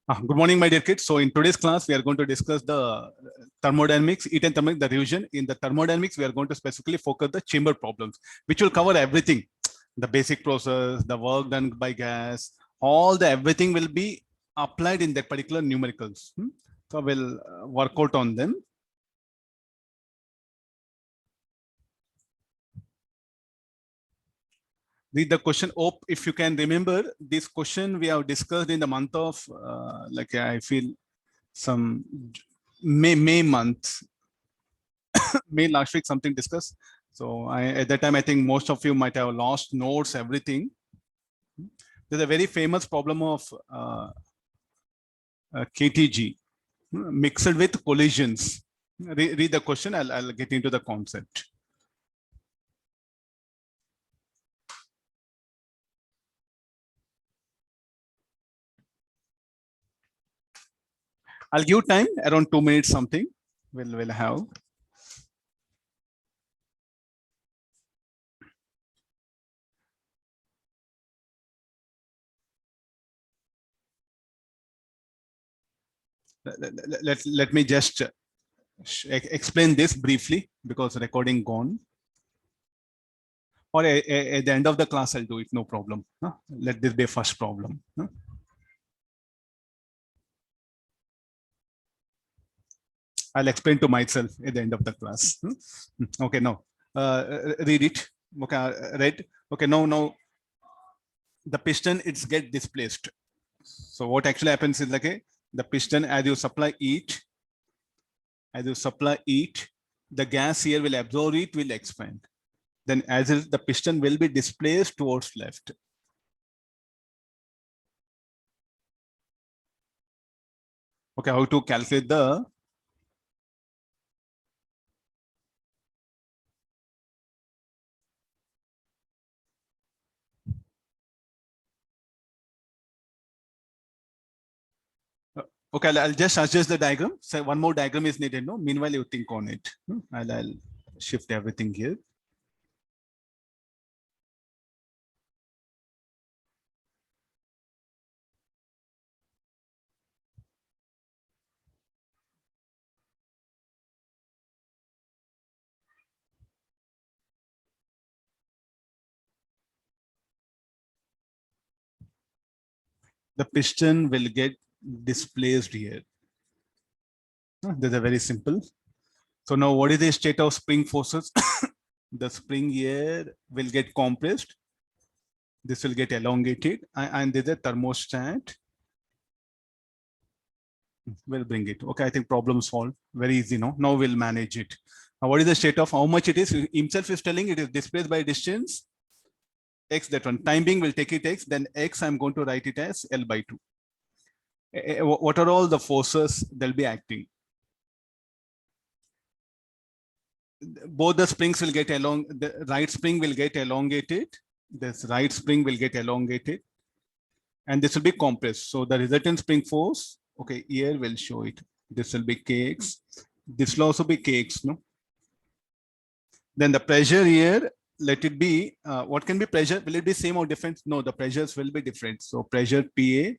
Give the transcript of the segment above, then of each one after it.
Good morning, my dear kids. So in today's class, we are going to discuss the thermodynamics, heat and thermodynamics, the revision. In the thermodynamics, we are going to specifically focus the chamber problems, which will cover everything. The basic process, the work done by gas, everything will be applied in that particular numericals. So we'll work out on them. Read the question. Hope if you can remember this question we have discussed in the month of I feel some May month. May last week something discussed. So at that time I think most of you might have lost notes, everything. There's a very famous problem of KTG mixed with collisions. Read the question. I'll get into the concept. I'll give time around 2 minutes something. We'll have. Let me just explain this briefly because recording gone. Or at the end of the class, I'll do it, no problem. Let this be a first problem. I'll explain to myself at the end of the class. Okay, now read it. Okay, read. Okay, now the piston it's get displaced. So what actually happens is like the piston as you supply heat, the gas here will absorb it, will expand. Then as the piston will be displaced towards left. Okay, how to calculate the okay, I'll just adjust the diagram. So one more diagram is needed. No, meanwhile you think on it. I'll shift everything here. The piston will get displaced here. This is very simple. So now what is the state of spring forces? The spring here will get compressed. This will get elongated and there's a thermostat. We'll bring it. Okay, I think problem solved. Very easy. No, now we'll manage it. Now what is the state of how much it is? Himself is telling it is displaced by distance. X, that one. Time being will take it X, then X I'm going to write it as L by 2. What are all the forces they'll be acting? Both the springs will get along. The right spring will get elongated. This right spring will get elongated. And this will be compressed. So the resultant spring force, okay, here we'll show it. This will be Kx. This will also be Kx, no? Then the pressure here, let it be, what can be pressure? Will it be same or different? No, the pressures will be different. So pressure PA,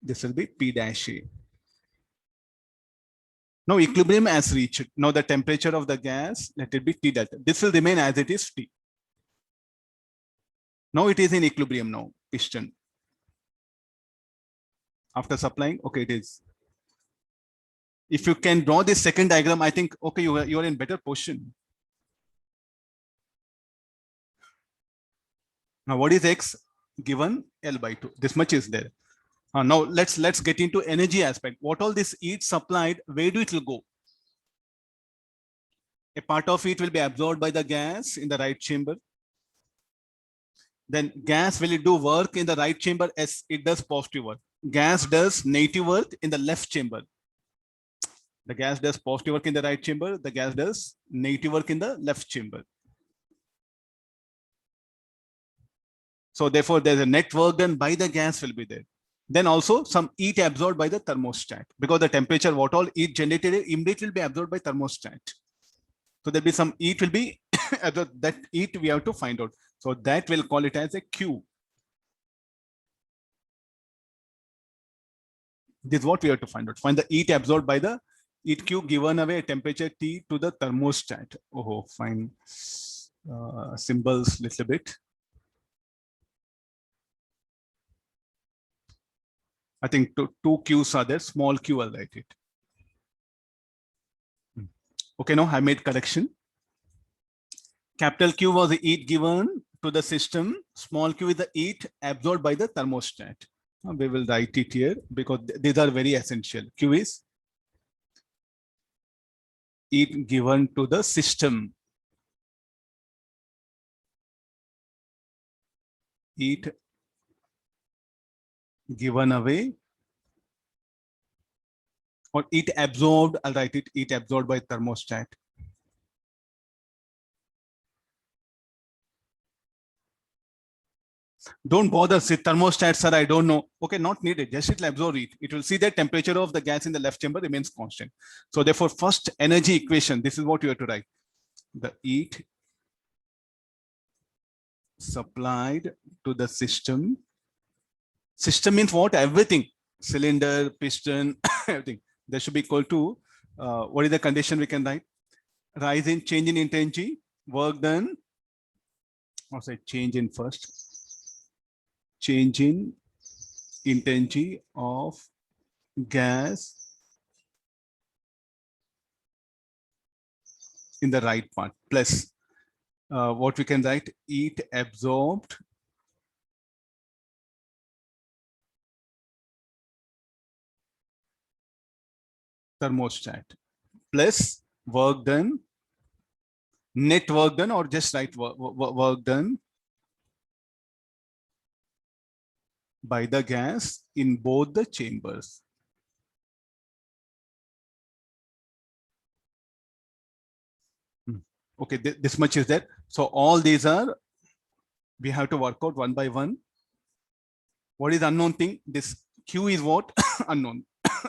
this will be P dash A. Now equilibrium has reached. Now the temperature of the gas, let it be T delta. This will remain as it is T. Now it is in equilibrium now, piston. After supplying, okay, it is. If you can draw this second diagram, I think, okay, you are in better position. Now what is X given? L by 2. This much is there. Now let's get into energy aspect. What all this heat supplied, where do it will go? A part of it will be absorbed by the gas in the right chamber. Then gas will it do work in the right chamber? As it does positive work. Gas does negative work in the left chamber. The gas does positive work in the right chamber. The gas does negative work in the left chamber. So therefore, there's a net work done by the gas will be there. Then also some heat absorbed by the thermostat because the temperature, what all heat generated immediately will be absorbed by thermostat. So there'll be some heat will be that heat we have to find out. So that will call it as a Q. This is what we have to find out. Find the heat absorbed by the heat Q given away at temperature T to the thermostat. Oh, fine. Symbols little bit. I think two Qs are there. Small Q, I'll write it. Okay, now I made correction. Capital Q was the heat given to the system. Small q is the heat absorbed by the thermostat. We will write it here because these are very essential. Q is heat given to the system. Heat given away or heat absorbed. I'll write it heat absorbed by thermostat. Don't bother with thermostat, sir. I don't know. Okay, not needed. Just it will absorb it. It will see the temperature of the gas in the left chamber remains constant. So therefore, first energy equation, this is what you have to write. The heat supplied to the system. System means what? Everything. Cylinder, piston, everything. That should be equal to, what is the condition we can write? Rise in change in intensity, work done. Or say change in first. Change in intensity of gas in the right part plus what we can write, heat absorbed thermostat plus work done, net work done, or just write work done by the gas in both the chambers. Okay, this much is there. So all these are, we have to work out one by one. What is unknown thing? This Q is what? Unknown.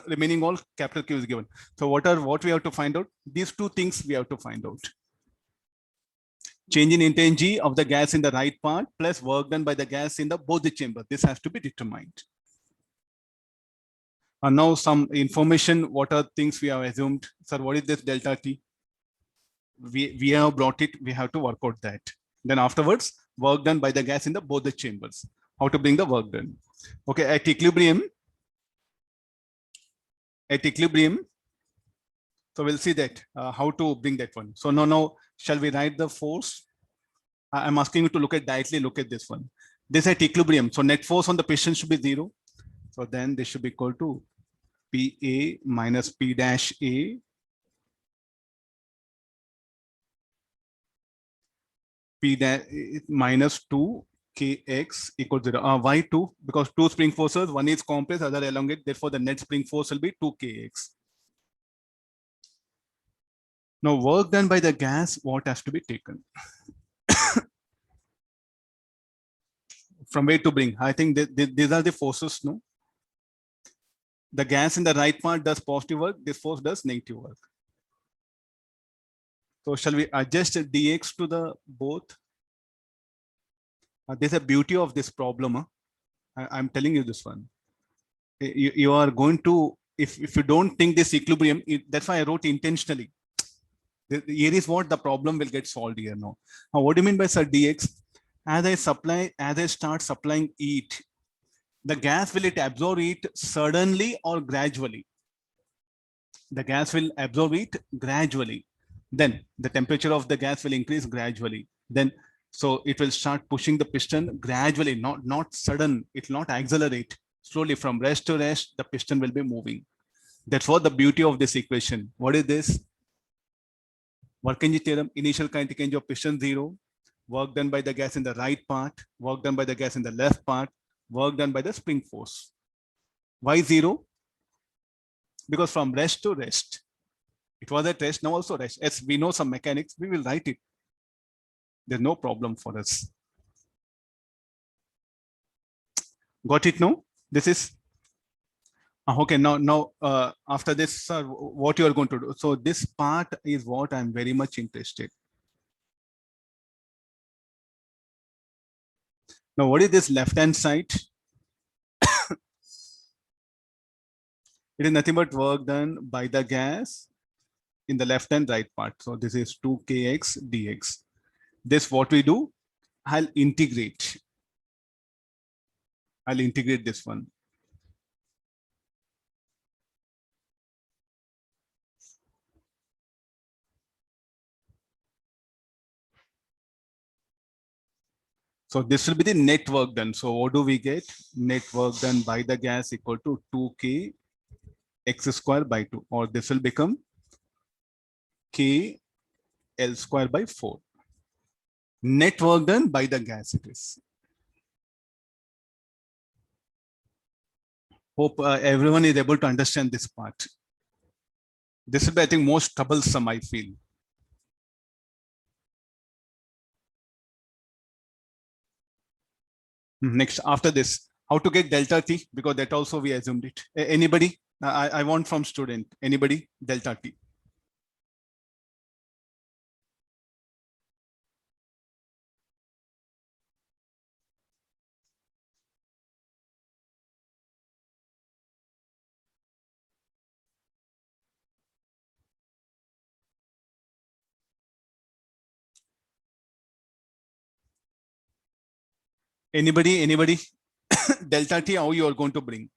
Remaining all capital Q is given. So what we have to find out? These two things we have to find out. Change in intensity of the gas in the right part plus work done by the gas in the both the chamber. This has to be determined. And now some information, what are things we have assumed? Sir, what is this delta T? We have brought it, we have to work out that. Then afterwards, work done by the gas in the both the chambers. How to bring the work done. Okay, at equilibrium, so we'll see that how to bring that one. So now shall we write the force? I'm asking you to look at directly, look at this one. This at equilibrium. So net force on the piston should be 0. So then this should be equal to PA minus P dash A P dash minus 2 Kx equals 0. Why 2? Because two spring forces, one is compressed, other elongate. Therefore, the net spring force will be 2 Kx. Now, work done by the gas, what has to be taken? From where to bring? I think these are the forces, no? The gas in the right part does positive work, this force does negative work. So shall we adjust dx to the both? There's a beauty of this problem. I'm telling you this one. You are going to, if you don't think this equilibrium, that's why I wrote intentionally. Here is what the problem will get solved here now. Now, what do you mean by sir dx? As I start supplying heat, the gas, will it absorb heat suddenly or gradually? The gas will absorb heat gradually. Then the temperature of the gas will increase gradually. Then, so it will start pushing the piston gradually, not sudden. It will not accelerate. Slowly from rest to rest, the piston will be moving. That's what the beauty of this equation. What is this? Work energy theorem, initial kinetic energy of piston 0, work done by the gas in the right part, work done by the gas in the left part, work done by the spring force. Why 0? Because from rest to rest, it was at rest, now also rest. As we know some mechanics, we will write it. There's no problem for us. Got it now? This is okay. Now after this, what you are going to do? So this part is what I'm very much interested. Now, what is this left-hand side? It is nothing but work done by the gas in the left and right part. So this is 2kx dx. This what we do, I'll integrate this one. So this will be the net work done. So what do we get? Net work done by the gas equal to 2k x square by 2, or this will become k L square by 4. Net work done by the gas it is. Hope everyone is able to understand this part. This will be, I think, most troublesome, I feel. Next, after this, how to get delta T, because that also we assumed it. Anybody? I want from student. Anybody? Delta T. Anybody? Delta T, how you are going to bring?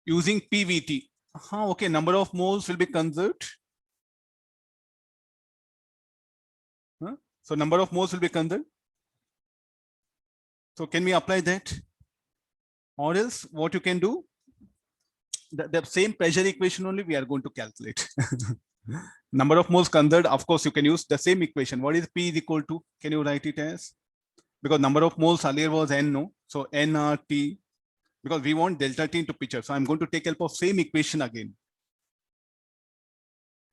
Using PVT. Okay, number of moles will be conserved. So number of moles will be conserved. So can we apply that? Or else what you can do? The same pressure equation only we are going to calculate. Number of moles conserved, of course, you can use the same equation. What is P is equal to? Can you write it as? Because number of moles earlier was N, no? So nRT, because we want delta T into picture. So I'm going to take help of same equation again.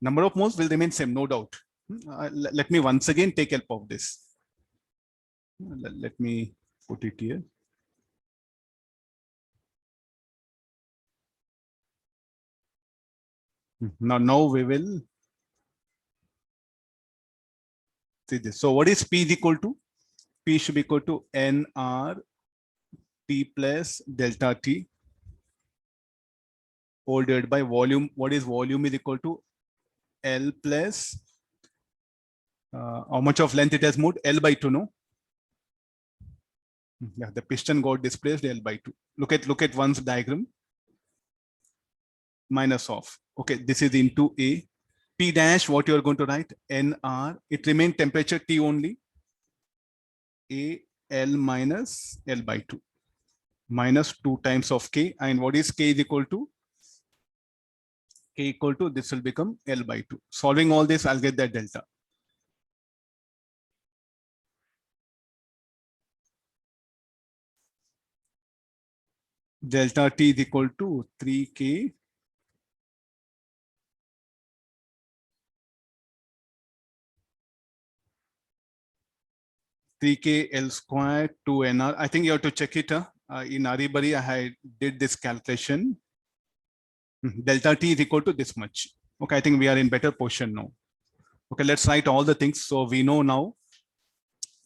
Number of moles will remain same, no doubt. Let me once again take help of this. Let me put it here. Now we will see this. So what is P is equal to? P should be equal to nR T plus delta T all divided by volume. What is volume is equal to L plus how much of length it has moved? L by 2, no? Yeah, the piston got displaced L by 2. Look at one's diagram. Minus of. Okay, this is into A. P dash, what you are going to write? nR. It remains temperature T only. A L minus L by 2. Minus 2 times of K. And what is K is equal to? K equal to, this will become L by 2. Solving all this, I'll get that delta. Delta T is equal to 3K 3K L square 2nR. I think you have to check it. In Aribari, I did this calculation. Delta T is equal to this much. Okay, I think we are in better position now. Okay, let's write all the things. So we know now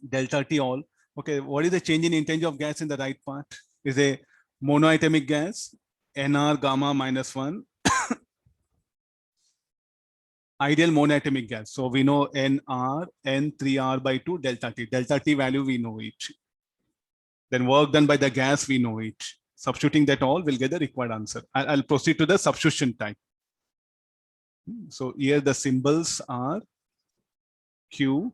delta T all. Okay, what is the change in intensity of gas in the right part? Is a monoatomic gas, nR gamma minus 1. Ideal monoatomic gas. So we know nR, N3R by 2 delta T. Delta T value, we know it. Then work done by the gas, we know it. Substituting that all, we'll get the required answer. I'll proceed to the substitution type. So here the symbols are Q,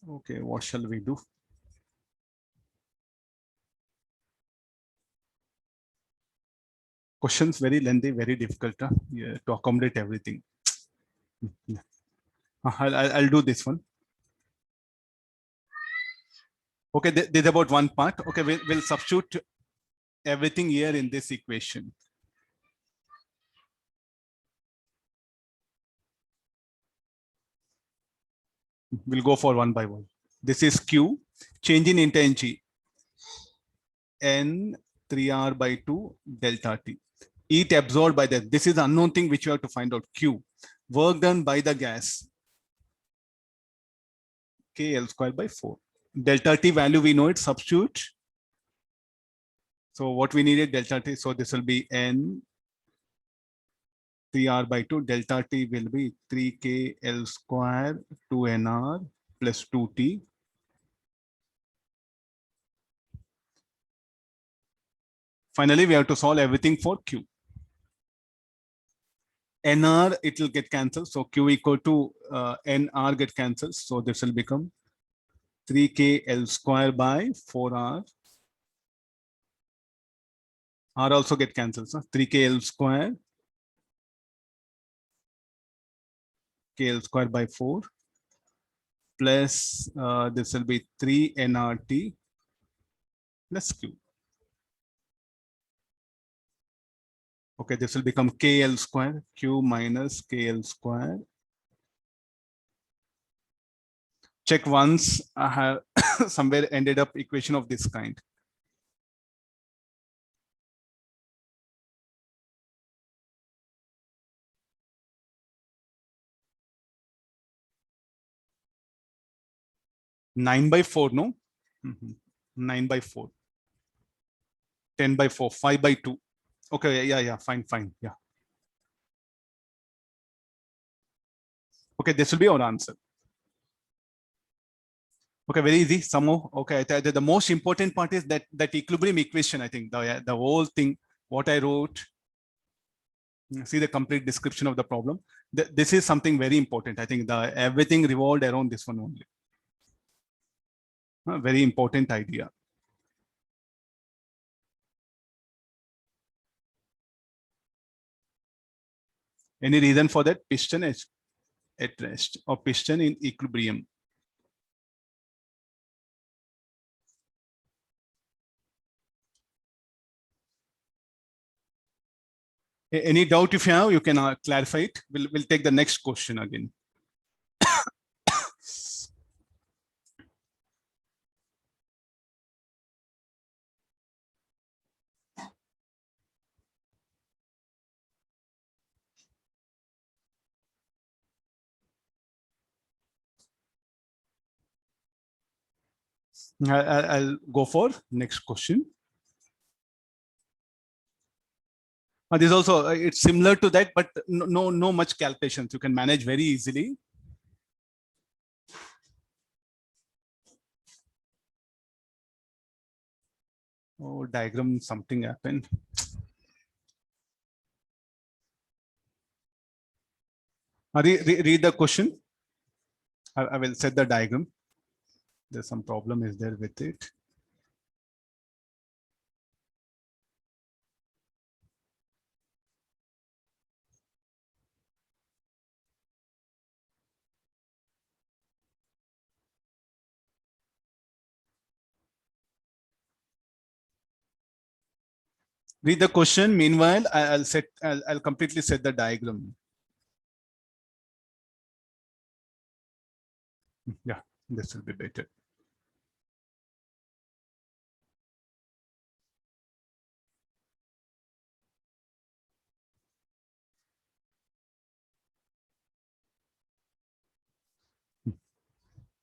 okay, what shall we do? Questions very lengthy, very difficult yeah, to accommodate everything. I'll do this one. Okay, there's about one part. Okay, we'll substitute everything here in this equation. We'll go for one by one. This is Q, change in intensity, N3R by 2 delta T. Heat absorbed by that. This is the unknown thing which you have to find out. Q, work done by the gas. K L square by 4. Delta T value, we know it, substitute. So what we needed, delta T. So this will be N 3R by 2. Delta T will be 3K L square 2NR plus 2T. Finally, we have to solve everything for Q. NR, it will get cancelled. So Q equal to NR get cancelled. So this will become 3K L square by 4R. R also get cancelled. So 3K L square KL square by 4 plus this will be 3 NRT plus Q. Okay, this will become KL square, Q minus KL square. Check once I have somewhere ended up equation of this kind. Nine by 4, no? 9 by 4. 10 by 4, 5 by 2. Okay, yeah, fine, yeah. Okay, this will be our answer. Okay, very easy. Somehow, okay. The most important part is that equilibrium equation. I think the whole thing, what I wrote. See the complete description of the problem. This is something very important. I think everything revolved around this one only. A very important idea. Any reason for that? Piston is at rest or piston in equilibrium. Any doubt if you have, you can clarify it. We'll take the next question again. I'll go for next question. This also it's similar to that, but no much calculations. You can manage very easily. Oh, diagram, something happened. Read the question. I will set the diagram. There's some problem is there with it. Read the question. Meanwhile, I'll completely set the diagram. Yeah, this will be better.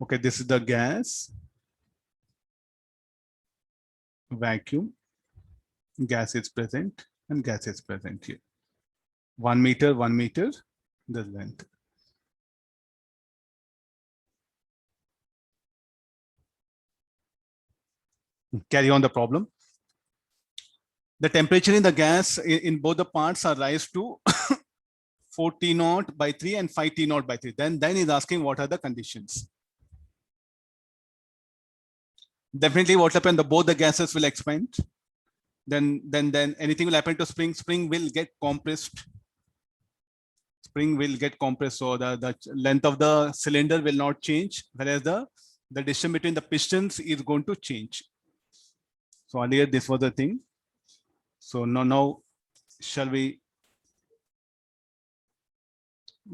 Okay, this is the gas, vacuum, gas is present, and gas is present here. 1 meter, the length. Carry on the problem. The temperature in the gas in both the parts are raised to 4 T naught by 3 and 5 T naught by 3. Then he's asking what are the conditions. Definitely what happened, both the gases will expand. Then anything will happen to spring. Spring will get compressed. Spring will get compressed. So the length of the cylinder will not change, whereas the distance between the pistons is going to change. So earlier this was the thing. So now shall we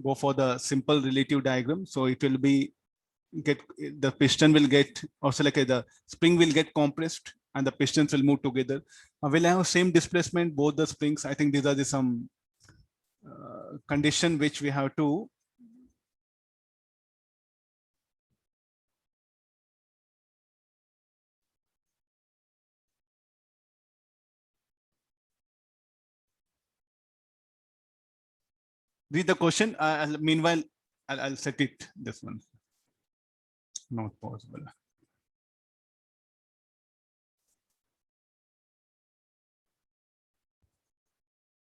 go for the simple relative diagram? So it will be the piston will get, also like the spring will get compressed and the pistons will move together. Will have same displacement, both the springs. I think these are the some condition which we have to read the question. Meanwhile, I'll set it this one. Not possible.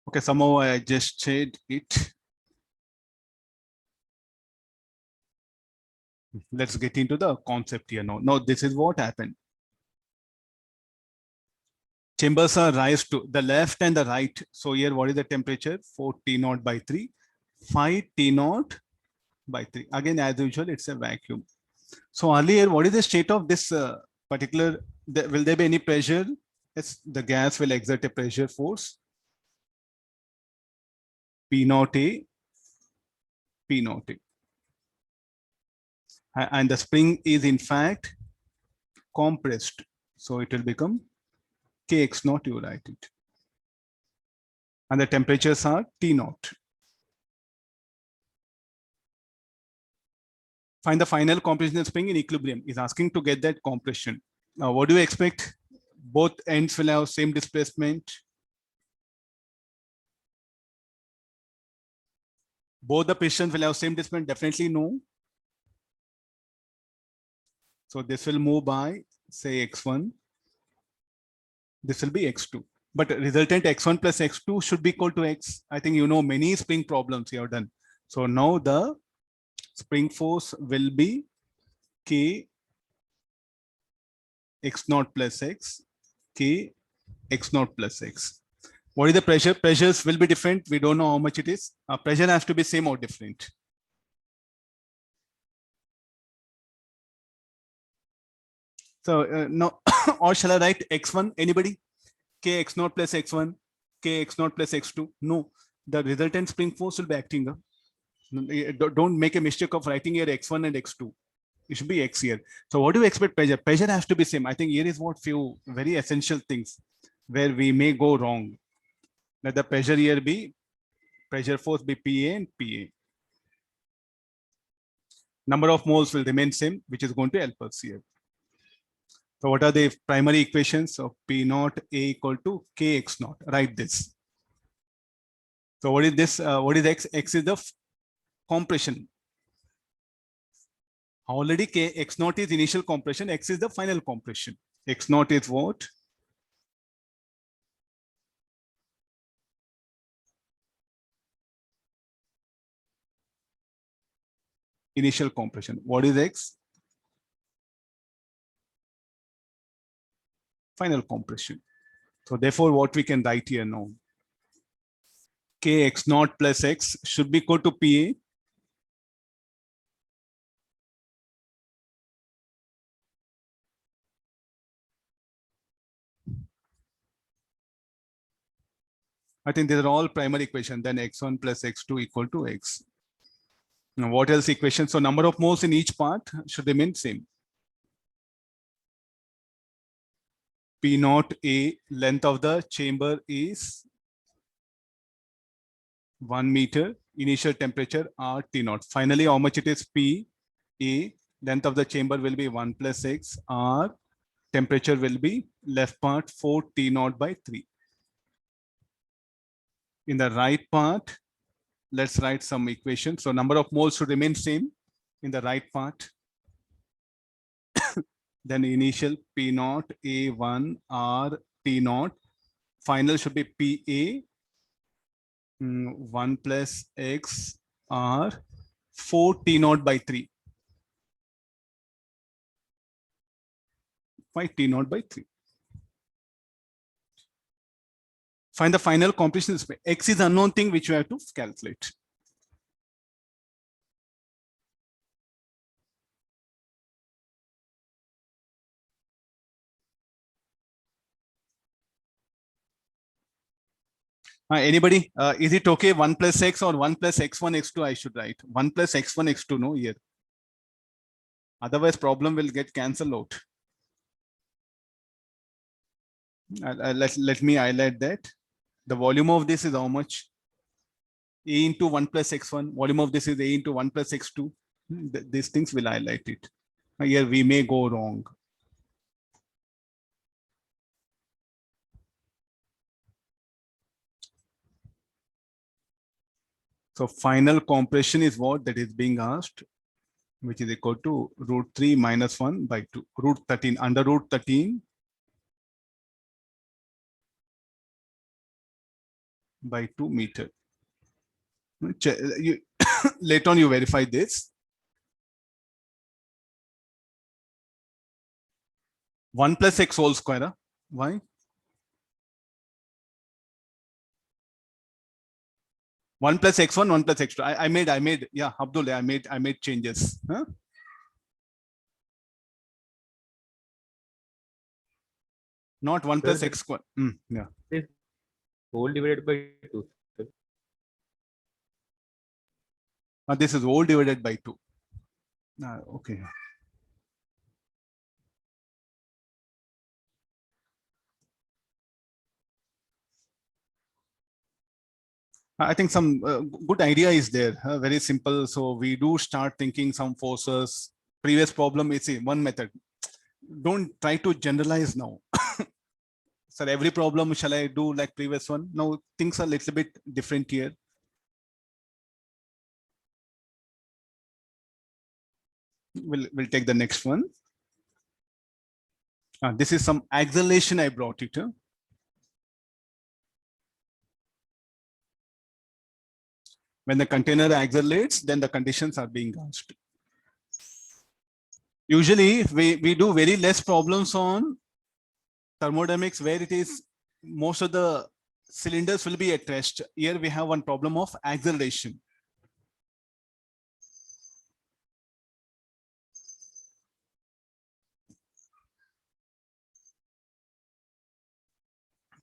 Okay, somehow I just said it. Let's get into the concept here now. Now, this is what happened. Chambers are raised to the left and the right. So here, what is the temperature? 4 T naught by 3, 5 T naught by 3. Again, as usual, it's a vacuum. So earlier, what is the state of this particular? Will there be any pressure? Yes, the gas will exert a pressure force. P naught A, P naught A. And the spring is in fact compressed. So it will become Kx naught, you write it. And the temperatures are T naught. Find the final compression of spring in equilibrium. Is asking to get that compression. Now, what do you expect? Both ends will have same displacement. Both the pistons will have same displacement. Definitely no. So this will move by, say, x1. This will be x2. But resultant x1 plus x2 should be equal to x. I think you know many spring problems you have done. So now the spring force will be K x naught plus x, K x naught plus x. What is the pressure? Pressures will be different. We don't know how much it is. Pressure has to be same or different. So now, or shall I write x1? Anybody? K x naught plus x1, K x naught plus x2. No, the resultant spring force will be acting. Don't make a mistake of writing here x1 and x2. It should be x here. So what do you expect pressure? Pressure has to be same. I think here is what few very essential things where we may go wrong. Let the pressure here be, pressure force be PA and PA. Number of moles will remain same, which is going to help us here. So what are the primary equations of P naught A equal to Kx naught? Write this. So what is this? What is x? X is the compression. Already X naught is initial compression. X is the final compression. X naught is what? Initial compression. What is X? Final compression. So therefore, what we can write here now? Kx naught plus x should be equal to PA. I think these are all primary equation. Then x1 plus x2 equal to x. Now, what else equation? So number of moles in each part should remain same. P naught A, length of the chamber is 1 meter. Initial temperature R T naught. Finally, how much it is? P A, length of the chamber will be 1 plus x. R, temperature will be left part 4 T naught by 3. In the right part, let's write some equation. So number of moles should remain same in the right part. Then initial P naught A1 R T naught. Final should be PA 1 plus X R 4 T naught by 3. 5 T naught by 3. Find the final compression speed. X is unknown thing which you have to calculate. Anybody? Is it okay? 1 plus x or 1 plus x1 x2? I should write 1 plus x1 x2. No, here. Otherwise, problem will get cancelled out. Let me highlight that. The volume of this is how much? A into 1 plus x1. Volume of this is A into 1 plus x2. These things will highlight it. Here we may go wrong. So final compression is what that is being asked, which is equal to root 3 minus 1 by 2, root 13, under root 13 by 2 meter. You, later on you verify this. 1 plus x whole square. Why? 1 plus x1, 1 plus x2. I made, yeah, Abdul, I made changes. Huh? Not 1 plus x square. Yeah. This whole divided by 2. This is whole divided by 2. Okay. I think some good idea is there. Very simple. So we do start thinking some forces. Previous problem is one method. Don't try to generalize now. Sir, every problem shall I do like previous one? No, things are a little bit different here. We'll take the next one. This is some acceleration I brought it. When the container accelerates, then the conditions are being asked. Usually we do very less problems on thermodynamics where it is most of the cylinders will be at rest. Here we have one problem of acceleration.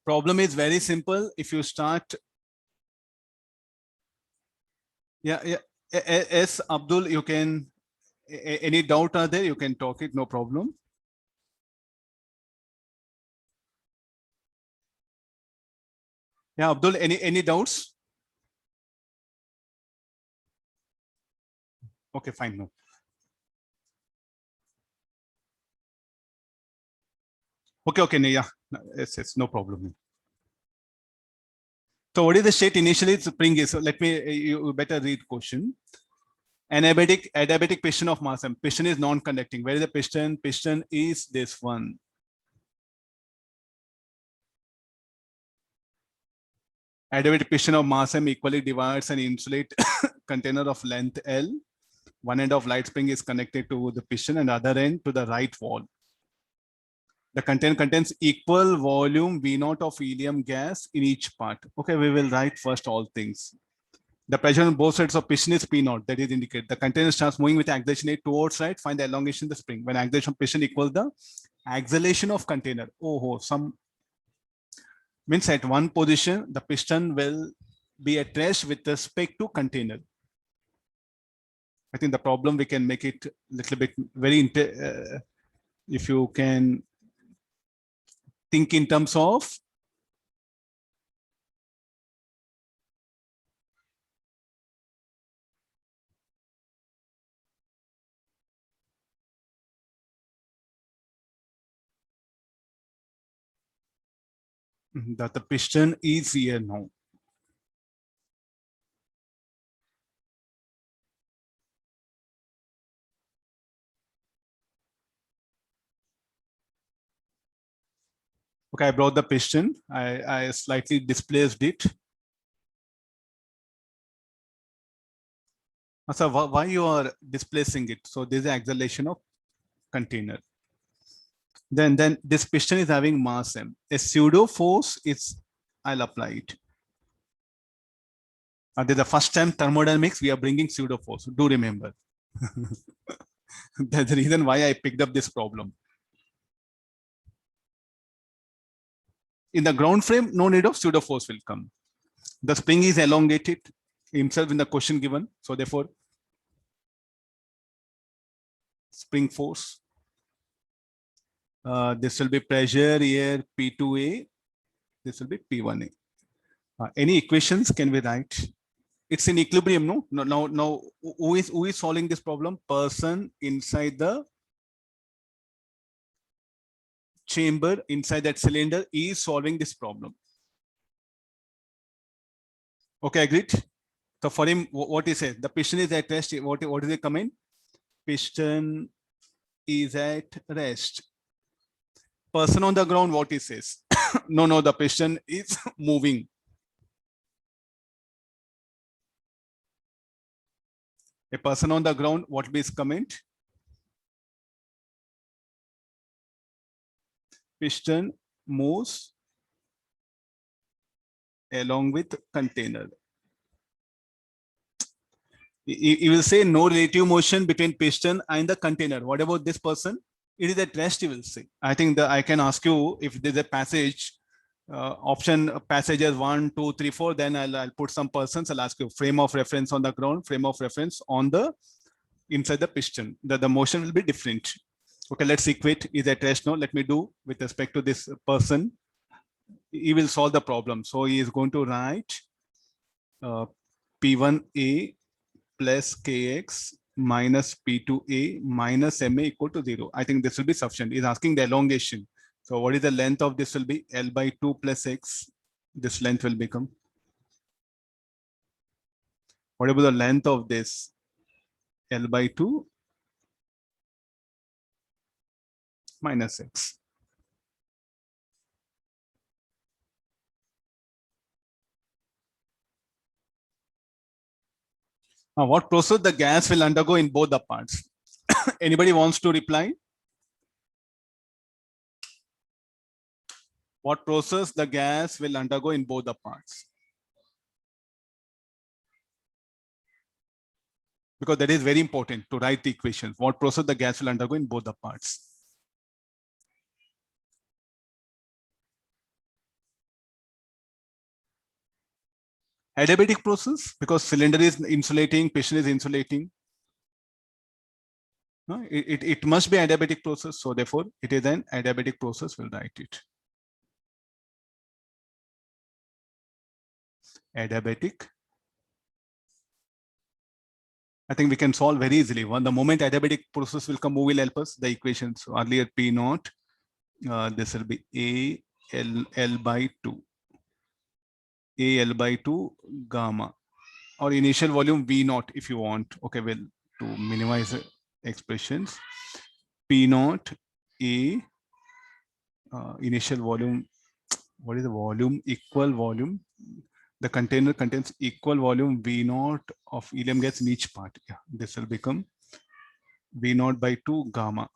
Problem is very simple. If you start, yeah. Yes, Abdul, you can. Any doubt are there? You can talk it, no problem. Yeah, Abdul, any doubts? Okay, fine. No. Okay, yeah. Yes, no problem. So what is the state initially? Spring is. So let me. You better read question. Adiabatic piston of mass m. Piston is non-conducting. Where is the piston? Piston is this one. Adiabatic piston of mass m equally divides an insulate container of length L. One end of light spring is connected to the piston and other end to the right wall. The container contains equal volume V0 of helium gas in each part. Okay, we will write first all things. The pressure on both sides of piston is P0, that is indicated. The container starts moving with acceleration A towards right, find the elongation of the spring. When acceleration of piston equals the acceleration of container. Some means at one position, the piston will be at rest with respect to container. I think the problem we can make it a little bit very, if you can think in terms of that the piston is here now. Okay, I brought the piston. I slightly displaced it. So why you are displacing it? So this is the acceleration of container. Then this piston is having mass m. A pseudo force is, I'll apply it. This is the first time thermodynamics we are bringing pseudo force. Do remember. That's the reason why I picked up this problem. In the ground frame, no need of pseudo force will come. The spring is elongated himself in the question given. So therefore, spring force. This will be pressure here P2A. This will be P1A. Any equations can we write? It's in equilibrium, no? Now, who is solving this problem? Person inside the chamber, inside that cylinder, is solving this problem. Okay, agreed. So for him, what he says, the piston is at rest. What is the comment? Piston is at rest. Person on the ground, what he says? No, the piston is moving. A person on the ground, what will be his comment? Piston moves along with container. You will say no relative motion between piston and the container. What about this person? It is at rest, you will say. I think I can ask you if there's a passage, option passages 1, 2, 3, 4, then I'll put some persons. I'll ask you frame of reference on the ground, frame of reference on the inside the piston. The motion will be different. Okay, let's equate is at rest now. Let me do with respect to this person. He will solve the problem. So he is going to write P1A plus Kx minus P2A minus MA equal to 0. I think this will be sufficient. He's asking the elongation. So what is the length of this will be? L by 2 plus X. This length will become. What about the length of this? L by 2 minus X. Now, what process the gas will undergo in both the parts? Anybody wants to reply? What process the gas will undergo in both the parts? Because that is very important to write the equation. What process the gas will undergo in both the parts? Adiabatic process, because cylinder is insulating, piston is insulating. No, it must be adiabatic process. So therefore, it is an adiabatic process. We'll write it. Adiabatic. I think we can solve very easily. When the moment adiabatic process will come, who will help us? The equation. So earlier P naught, this will be L by 2. Al by 2 gamma, or initial volume V naught if you want. Okay, well, to minimize expressions, P naught A initial volume. What is the volume? Equal volume. The container contains equal volume V naught of helium gas in each part. Yeah, this will become V naught by 2 gamma.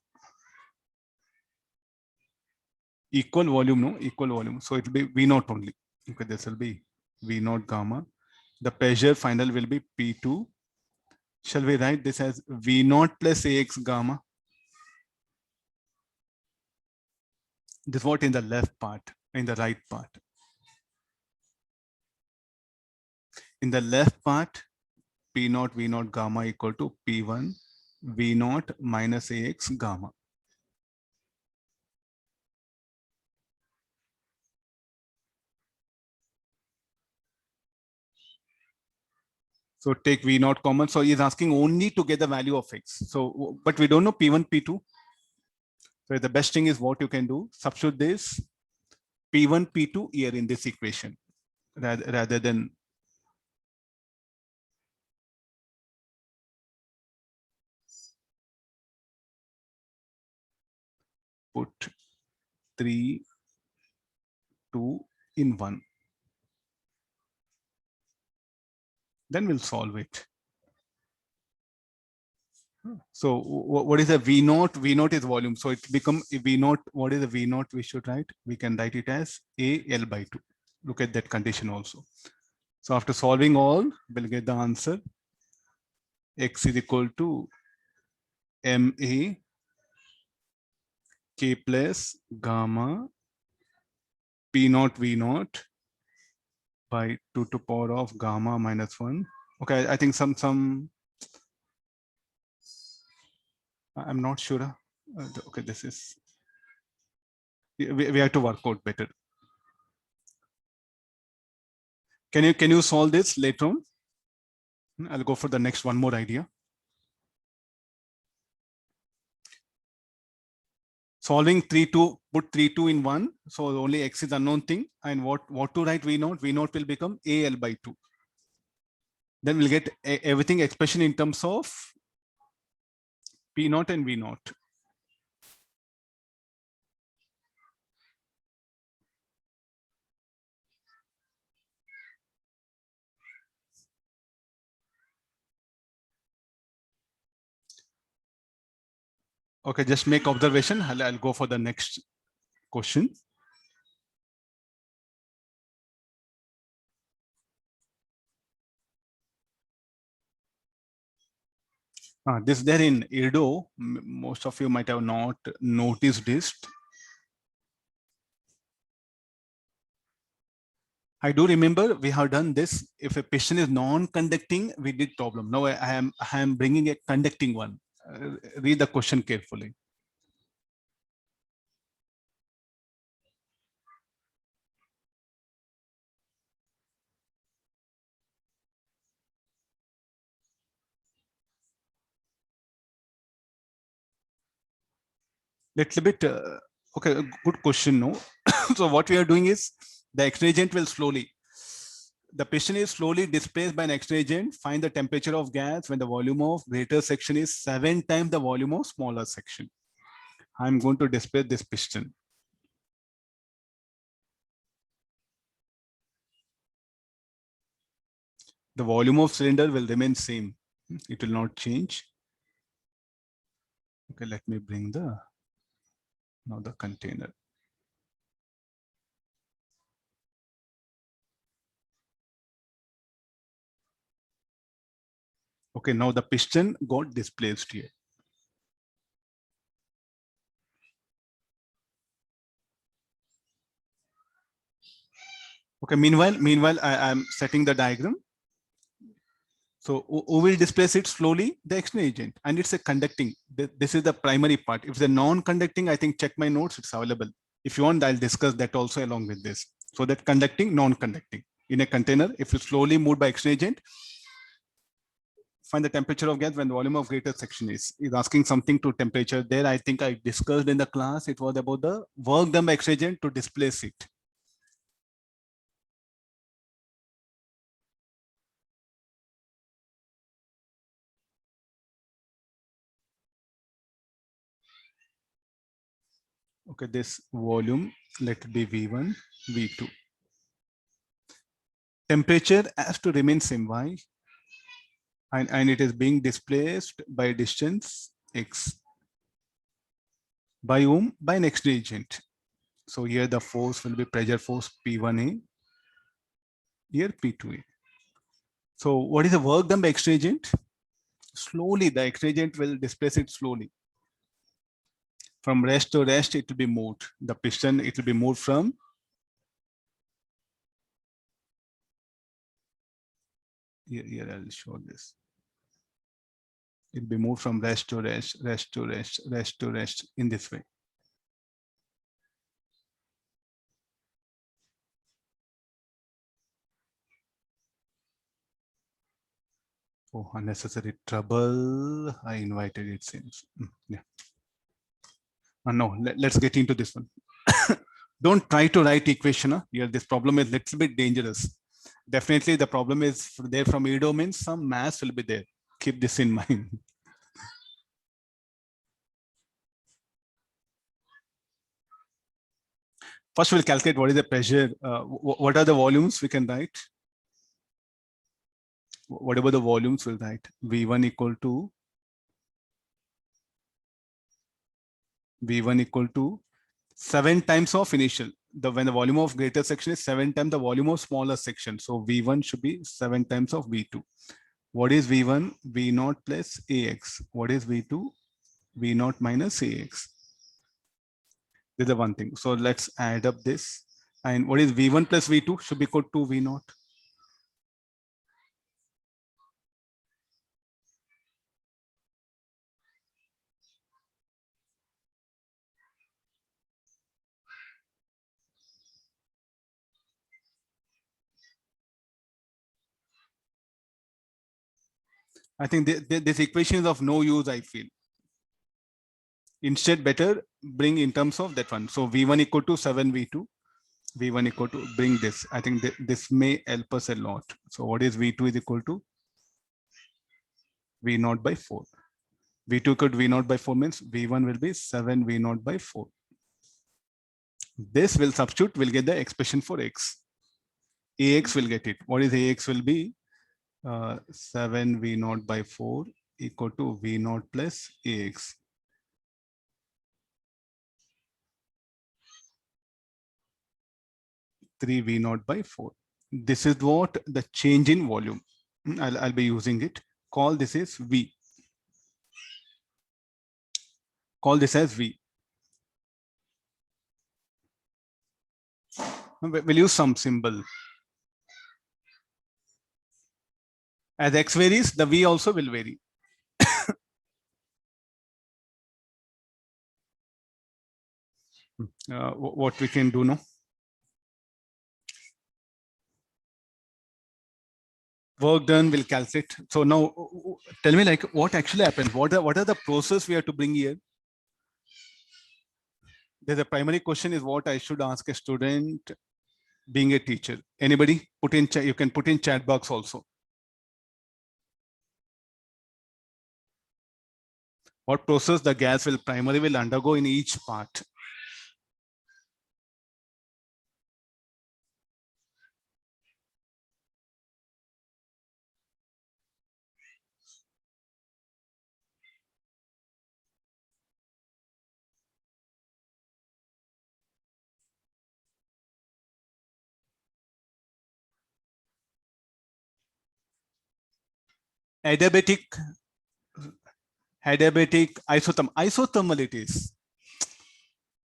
Equal volume, no? Equal volume. So it will be V naught only. Okay, this will be V naught gamma. The pressure final will be P2. Shall we write this as V naught plus AX gamma? This is what in the left part, in the right part. In the left part, P naught V naught gamma equal to P1 V naught minus AX gamma. So take V naught common. So he's asking only to get the value of X. So, but we don't know P1, P2. So the best thing is what you can do, substitute this P1, P2 here in this equation rather than put 3, 2 in 1. Then we'll solve it. So what is a V naught? V naught is volume. So it become V naught. What is the V naught we should write? We can write it as AL by 2. Look at that condition also. So after solving all, we'll get the answer. X is equal to MA K plus gamma P naught V naught by 2 to power of gamma minus 1. Okay, I think some I'm not sure. Okay, this is We have to work out better. Can you solve this later on? I'll go for the next one more idea. Solving 3, 2, put 3, 2 in 1. So only x is unknown thing. And what to write V naught? V naught will become AL by 2. Then we'll get everything expression in terms of P naught and V naught. Okay, just make observation. I'll go for the next question. This there in Erdo, most of you might have not noticed this. I do remember we have done this. If a piston is non-conducting, we did problem. Now I am bringing a conducting one. Read the question carefully. Little bit, okay, a good question, no? So what we are doing is the X-ray agent will slowly, the piston is slowly displaced by an X-ray agent. Find the temperature of gas when the volume of greater section is 7 times the volume of smaller section. I'm going to displace this piston. The volume of cylinder will remain same. It will not change. Okay, let me bring the now the container. Okay, now the piston got displaced here. Okay, meanwhile, I am setting the diagram. So who will displace it slowly? The X-ray agent, and it's a conducting. This is the primary part. If it's a non-conducting, I think check my notes, it's available. If you want, I'll discuss that also along with this. So that conducting, non-conducting. In a container, if you slowly moved by X-ray agent, find the temperature of gas when the volume of greater section is asking something to temperature there. I think I discussed in the class, it was about the work done by X-ray agent to displace it. Okay, this volume, let it be V1, V2. Temperature has to remain same. Why? And it is being displaced by distance x. By whom? By an X-ray agent. So here the force will be pressure force P1A, here P2A. So what is the work done by X-ray agent? Slowly, the X-ray agent will displace it slowly. From rest to rest, it will be moved. The piston, it will be moved from here I'll show this. It will be moved from rest to rest, rest to rest, rest to rest in this way. Oh, unnecessary trouble. I invited it seems. Yeah. No, let's get into this one. Don't try to write equation. Here, this problem is a little bit dangerous. Definitely the problem is there from E domain, some mass will be there. Keep this in mind. First, we'll calculate what is the pressure. What are the volumes we can write? Whatever the volumes we'll write. V1 equal to V1 equal to 7 times of initial. When the volume of greater section is 7 times the volume of smaller section. So V1 should be 7 times of V2. What is V1? V0 plus AX. What is V2? V0 minus AX. This is the one thing. So let's add up this. And what is V1 plus V2 should be equal to V0. I think this equation is of no use, I feel. Instead, better bring in terms of that one. So V1 equal to 7V2. V1 equal to bring this. I think this may help us a lot. So what is V2 is equal to V0 by 4. V2 equal to V0 by 4 means V1 will be 7 V0 by 4. This will substitute, we'll get the expression for X. AX will get it. What is AX will be 7 V0 by 4 equal to V0 plus AX. Three V0 by 4. This is what the change in volume. I'll be using it. Call this is V. Call this as V. We'll use some symbol. As X varies, the V also will vary. What we can do now? Work done, will calculate. So now tell me like what actually happens? What are the process we have to bring here? There's a primary question is what I should ask a student being a teacher. Anybody put in chat, you can put in chat box also. What process the gas will primarily will undergo in each part? Adiabatic, isothermal it is.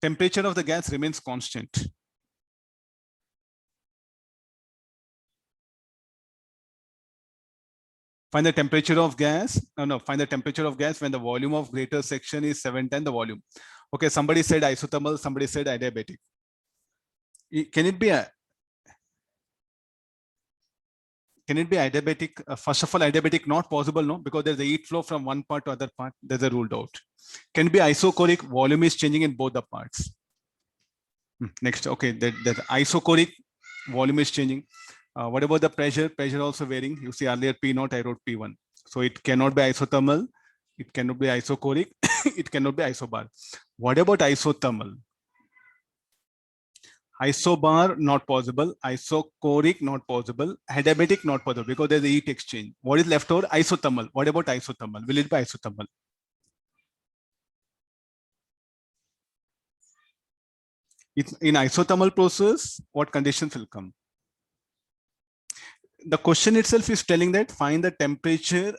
Temperature of the gas remains constant. Find the temperature of gas. Find the temperature of gas when the volume of greater section is 7 times the volume. Okay, somebody said isothermal, somebody said adiabatic. Can it be adiabatic? First of all, adiabatic not possible, no, because there's a heat flow from one part to other part. There's a ruled out. Can it be isochoric? Volume is changing in both the parts. Next, okay, that isochoric, volume is changing. What about the pressure? Pressure also varying. You see earlier P0, I wrote P1. So it cannot be isothermal. It cannot be isochoric. It cannot be isobar. What about isothermal? Isobar, not possible. Isochoric, not possible. Adiabatic, not possible because there's a heat exchange. What is left over? Isothermal. What about isothermal? Will it be isothermal? In isothermal process, what conditions will come? The question itself is telling that find the temperature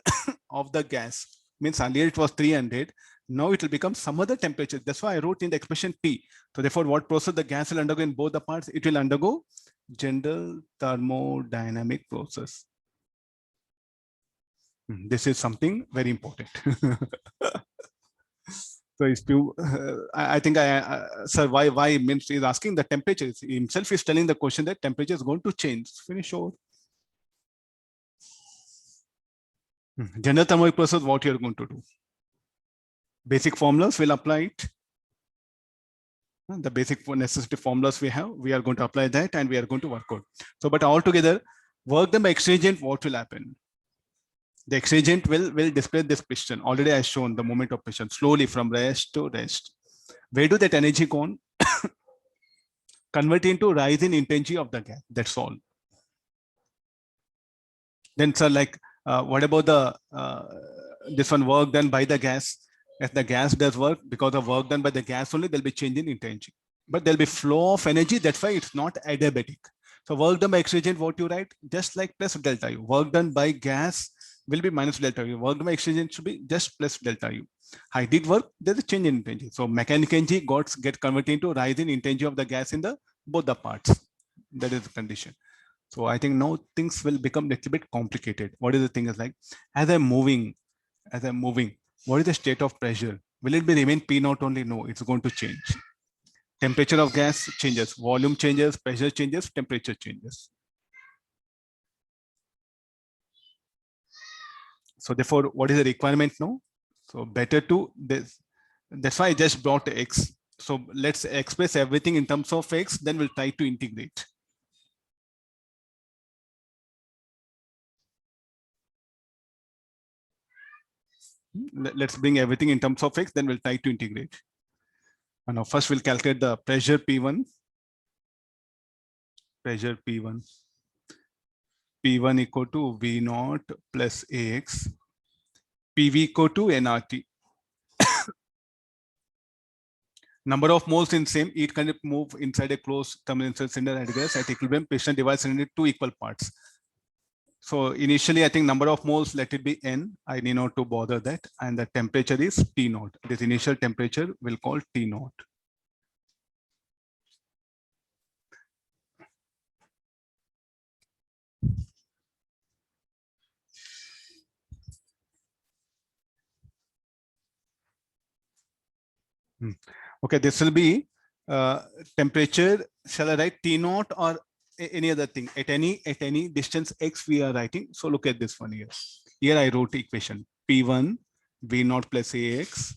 of the gas. Means earlier it was 300. Now it will become some other temperature. That's why I wrote in the expression T. So therefore, what process the gas will undergo in both the parts? It will undergo general thermodynamic process. This is something very important. So if you, I think sir, why means is asking the temperature. Himself is telling the question that temperature is going to change. Finish over. General thermodynamic process, what you're going to do? Basic formulas will apply it. The basic necessity formulas we have, we are going to apply that and we are going to work out. So, but altogether, work them by excitant, what will happen? The excitant will display this piston. Already I have shown the moment of piston slowly from rest to rest. Where do that energy go on? Convert into rise in intensity of the gas. That's all. Then, sir, like, what about the this one work done by the gas? As the gas does work, because of work done by the gas only, there'll be change in intensity. But there'll be flow of energy. That's why it's not adiabatic. So work done by excitant, what you write? Just like plus delta U. Work done by gas will be minus delta U. Work done by excitant should be just plus delta U. I did work, there's a change in intensity. So mechanical energy get converted into rise in intensity of the gas in the both the parts. That is the condition. So I think now things will become a little bit complicated. What is the thing is like, as I'm moving, what is the state of pressure? Will it be remain P0 only? No, it's going to change. Temperature of gas changes, volume changes, pressure changes, temperature changes. So therefore, what is the requirement now? So better to this. That's why I just brought x. So let's express everything in terms of x, then we'll try to integrate. Let's bring everything in terms of x, then we'll try to integrate. And now first we'll calculate the pressure P1. Pressure P1. P1 equal to V naught plus AX. PV equal to nRT. Number of moles in same, it can move inside a closed terminal cylinder and gas at equilibrium. Piston divides into two equal parts. So initially, I think number of moles, let it be N. I need not to bother that. And the temperature is T naught. This initial temperature we'll call T naught. Okay, this will be temperature. Shall I write T naught or any other thing? At any distance x we are writing. So look at this one here. Here I wrote equation P1 V naught plus AX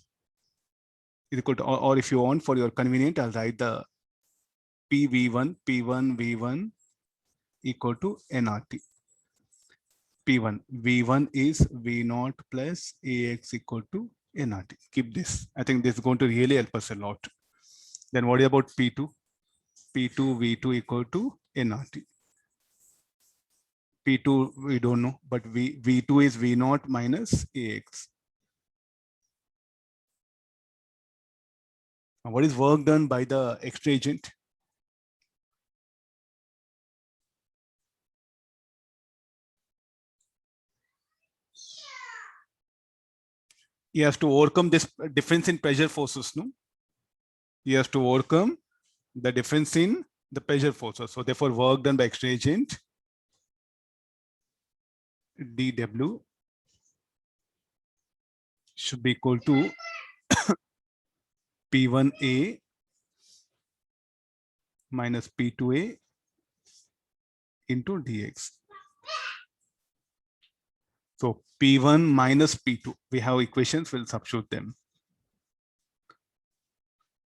is equal to, or if you want for your convenient, I'll write the PV1 P1 V1 equal to nRT. P1 V1 is V naught plus AX equal to nRT. Keep this. I think this is going to really help us a lot. Then what about P2? P2 V2 equal to nRT. P2 we don't know, but V2 is V naught minus AX. Now, what is work done by the extra agent? He has to overcome this difference in pressure forces, no? He has to overcome the difference in the pressure forces. So therefore, work done by extra agent dW should be equal to P1A minus P2A into dx. So P1 minus P2, we have equations, we'll substitute them.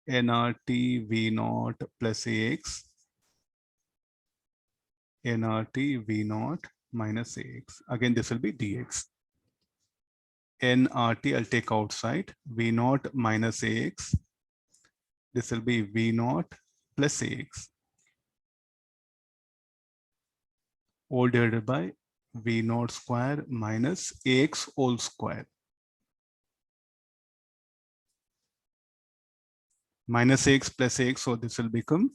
nRT V naught plus AX, nRT V naught minus AX. Again, this will be dx. nRT I'll take outside, V naught minus AX. This will be V naught plus AX. All divided by V naught square minus AX whole square. Minus AX plus AX, so this will become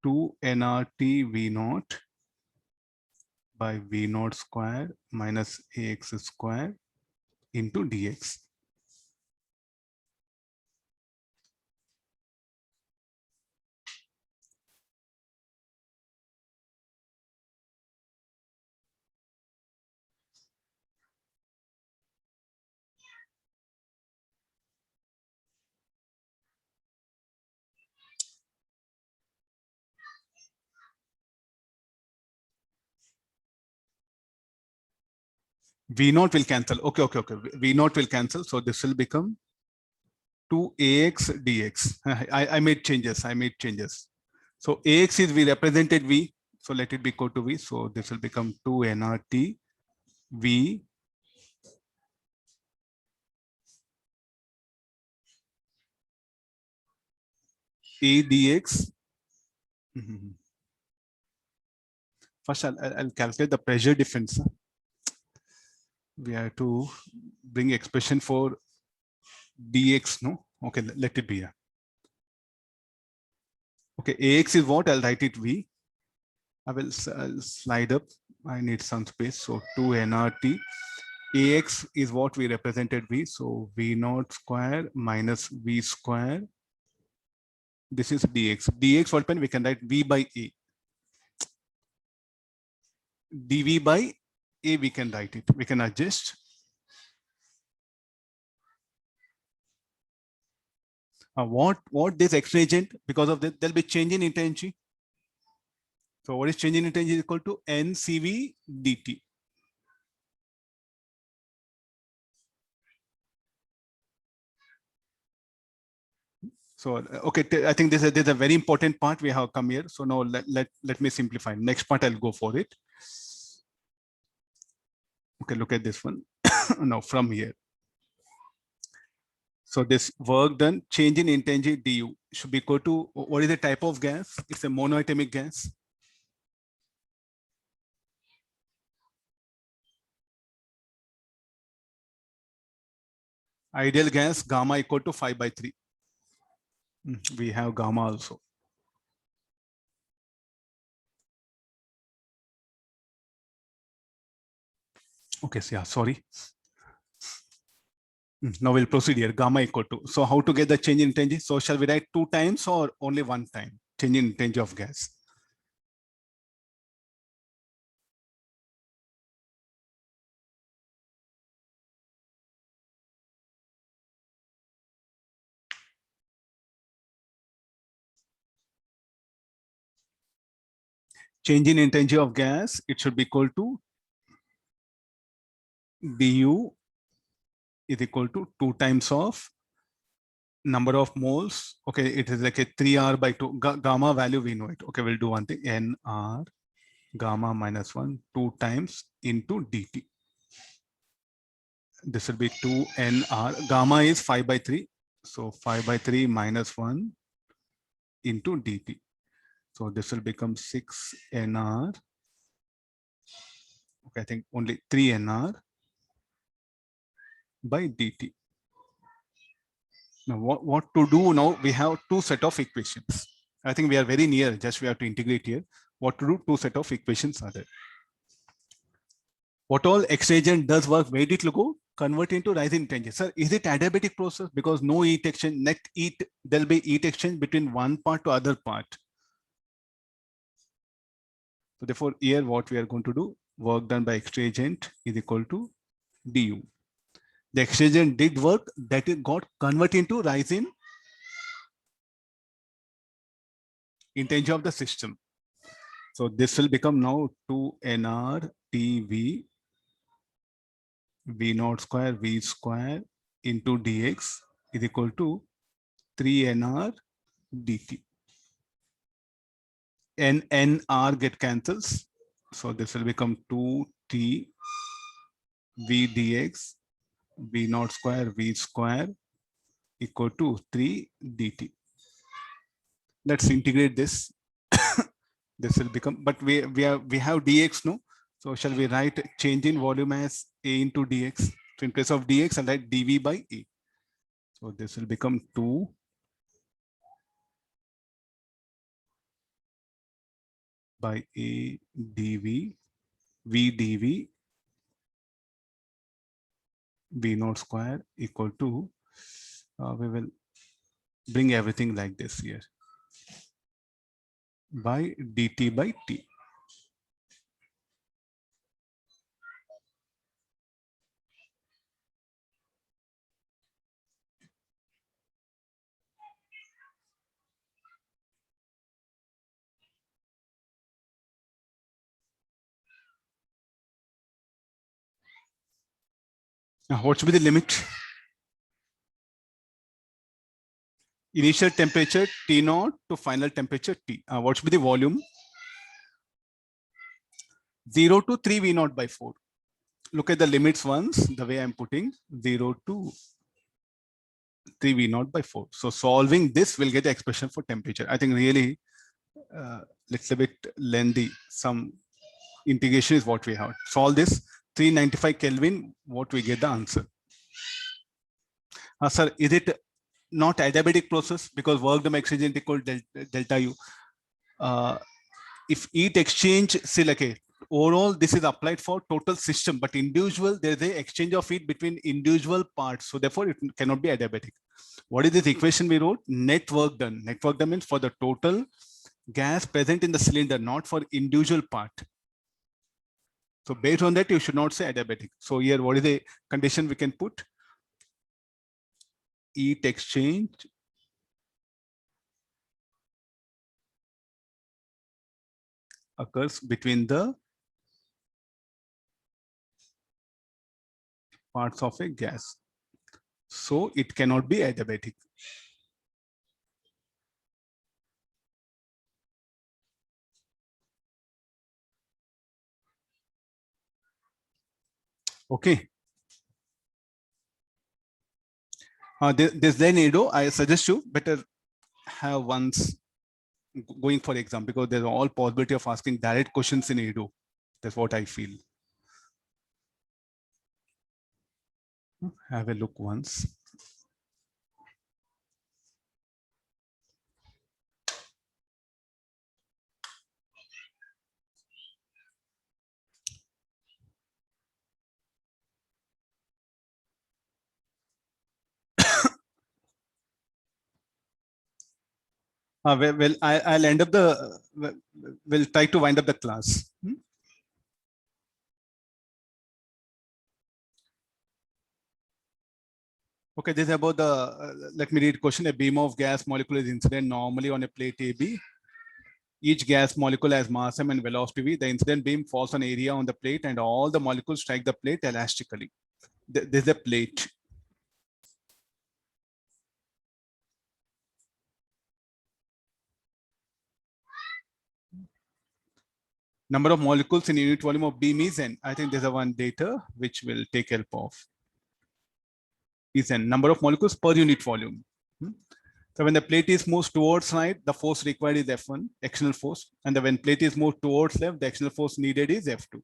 2 nRT V naught by V naught square minus AX square into dx. V naught will cancel. Okay. V naught will cancel. So this will become 2AX dx. I made changes. So AX is we represented V. So let it be equal to V. So this will become 2 nRT V A dx. First, I'll calculate the pressure difference. We have to bring expression for dx, no? Okay, let it be here. Okay, AX is what? I'll write it V. I'll slide up. I need some space. So 2 nRT. AX is what we represented V. So V naught square minus V square. This is dx. Dx, what pen we can write V by A. dV by A, we can write it. We can adjust. What this extra agent, because of that, there'll be change in intensity. So what is change in intensity is equal to NCV dt. So, okay, I think this is a very important part we have come here. So now let me simplify. Next part, I'll go for it. Okay, look at this one. Now from here. So this work done, change in intensity du should be equal to, what is the type of gas? It's a monoatomic gas. Ideal gas, gamma equal to 5/3. We have gamma also. Okay, so yeah, sorry. Now we'll proceed here, gamma equal to. So how to get the change in intensity? So shall we write 2 times or only 1 time? Change in intensity of gas. Change in intensity of gas, it should be equal to du is equal to 2 times of number of moles. Okay, it is like a 3R/2. Gamma value we know it. Okay, we'll do one thing. NR gamma minus 1 2 times into dt. This will be 2NR. Gamma is 5/3. So 5/3 minus 1 into dt. So this will become 6NR. Okay, I think only 3NR by dt. Now what to do now? We have 2 set of equations. I think we are very near, just we have to integrate here. What to do? 2 set of equations are there. What all X agent does work, where did it go? Convert into rising intensity. Sir, is it adiabatic process? Because no heat exchange, net heat, there'll be heat exchange between one part to other part. So therefore, here what we are going to do, work done by X agent is equal to du. The X agent did work, that it got converted into rising intensity of the system. So this will become now 2NR dV V naught square V square into dx is equal to 3NR dt. NR get cancels. So this will become 2T V dx V naught square V square equal to 3 dt. Let's integrate this. This will become, but we have dx, no? So shall we write change in volume as A into dx? So in place of dx, I'll write dv by A. So this will become 2 by A dv V dv V naught square equal to, we will bring everything like this here, by dt by t. Now, what should be the limit? Initial temperature T naught to final temperature T. What should be the volume? 0 to 3 V naught by 4. Look at the limits once, the way I'm putting 0 to 3 V naught by 4. So solving this will get the expression for temperature. I think really little bit lengthy. Some integration is what we have. Solve this 395 Kelvin, what we get the answer. Sir, is it not adiabatic process? Because work done exchange equal delta U. If heat exchange, say like a overall, this is applied for total system, but individual, there is a exchange of heat between individual parts. So therefore, it cannot be adiabatic. What is this equation we wrote? Net work done. Net work done means for the total gas present in the cylinder, not for individual part. So based on that, you should not say adiabatic. So here, what is the condition we can put? Heat exchange occurs between the parts of a gas. So it cannot be adiabatic. Okay. This then Edo, I suggest you better have once going for exam, because there's all possibility of asking direct questions in Edo. That's what I feel. Have a look once. I'll end up the, we'll try to wind up the class. Okay, this is about the, let me read question. A beam of gas molecule is incident normally on a plate AB. Each gas molecule has mass m and velocity v. The incident beam falls on area on the plate and all the molecules strike the plate elastically. This is a plate. Number of molecules in unit volume of beam is n. I think there's a one data which will take help of. Is n number of molecules per unit volume. So when the plate is moved towards right, the force required is F1, external force. And when plate is moved towards left, the external force needed is F2.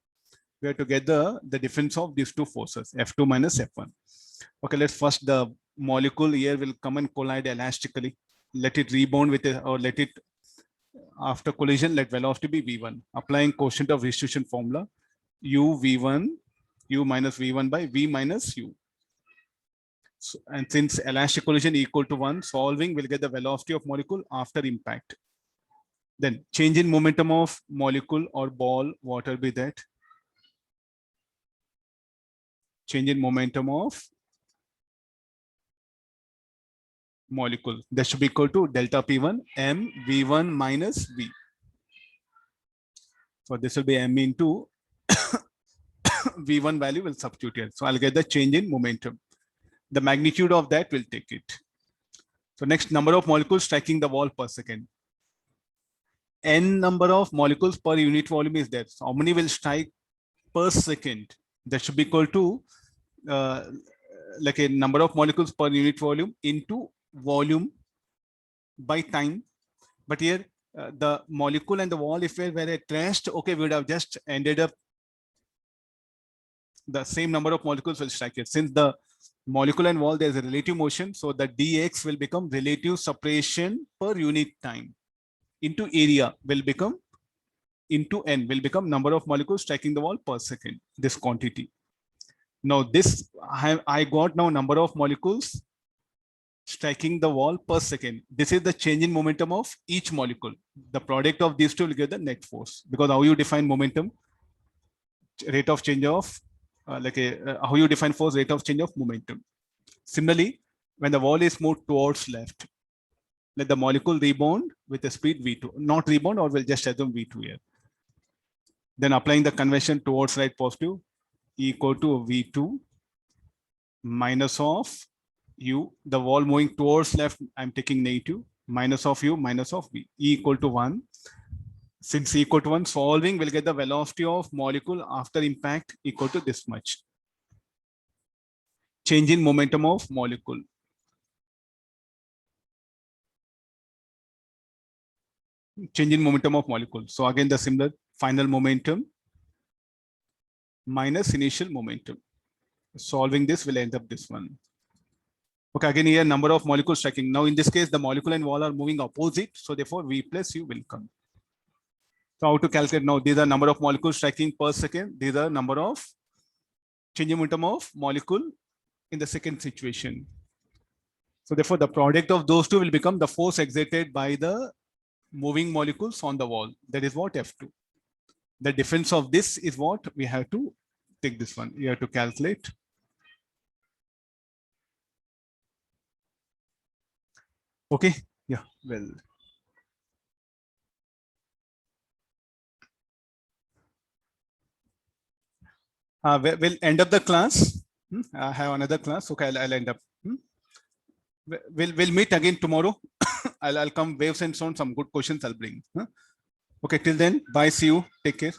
We have to get the difference of these two forces, F2 minus F1. Okay, let's first, the molecule here will come and collide elastically. Let it rebound with it, or let it, after collision, let velocity be V1. Applying quotient of restitution formula, U V1, U minus V1 by V minus U. So, and since elastic collision equal to 1, solving will get the velocity of molecule after impact. Then change in momentum of molecule or ball, what will be that? Change in momentum of molecule. That should be equal to delta P1 M V1 minus V. So this will be M into V1 value will substitute here. So I'll get the change in momentum. The magnitude of that will take it. So next, number of molecules striking the wall per second. N number of molecules per unit volume is there. So how many will strike per second? That should be equal to like a number of molecules per unit volume into volume by time. But here the molecule and the wall, if we were at rest, okay, we would have just ended up the same number of molecules will strike it. Since the molecule and wall, there's a relative motion, so the dx will become relative separation per unit time into area will become into n will become number of molecules striking the wall per second, this quantity. Now this I got now number of molecules striking the wall per second. This is the change in momentum of each molecule. The product of these two will give the net force, because how you define momentum, rate of change of how you define force, rate of change of momentum. Similarly, when the wall is moved towards left, let the molecule rebound with a speed v2, not rebound, or we'll just assume v2 here. Then applying the convention towards right positive, equal to v2 minus of u. The wall moving towards left, I'm taking negative, minus of u minus of v, equal to 1. Since equal to 1, solving will get the velocity of molecule after impact equal to this much. Change in momentum of molecule. Change in momentum of molecule. So again, the similar final momentum minus initial momentum. Solving this will end up this one. Okay, again here number of molecules striking. Now in this case, the molecule and wall are moving opposite. So therefore V plus U will come. So how to calculate now? These are number of molecules striking per second. These are number of change in momentum of molecule in the second situation. So therefore the product of those two will become the force exerted by the moving molecules on the wall. That is what F2. The difference of this is what we have to take this one. You have to calculate. Okay. Yeah. Well. We'll end up the class. I have another class. Okay, I'll end up. We'll meet again tomorrow. I'll come waves and so on. Some good questions I'll bring. Okay, till then, bye. See you. Take care.